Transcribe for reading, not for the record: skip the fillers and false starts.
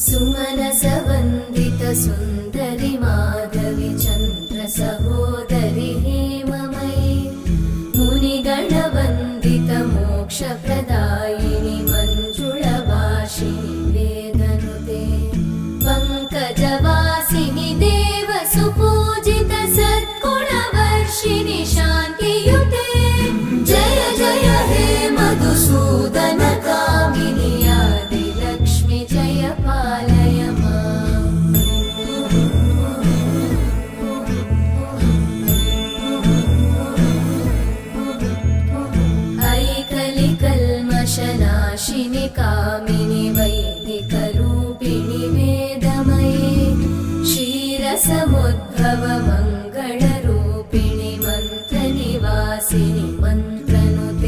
सुमनसवन्दित सुन्दरि माधवि चन्द्र सहोदरि हेममयि मुनिगणवन्दित मोक्षप्रदायिनि मञ्जुळभाषिणि वेदनुते पङ्कजवासिनि देव सुपूजित सद्गुणवर्षिणि शान्तियुते जय जय हे मधुसूदन कामिनि आदिलक्ष्मि जय पालय माम्। ऐकलिकल्मषनाशिनि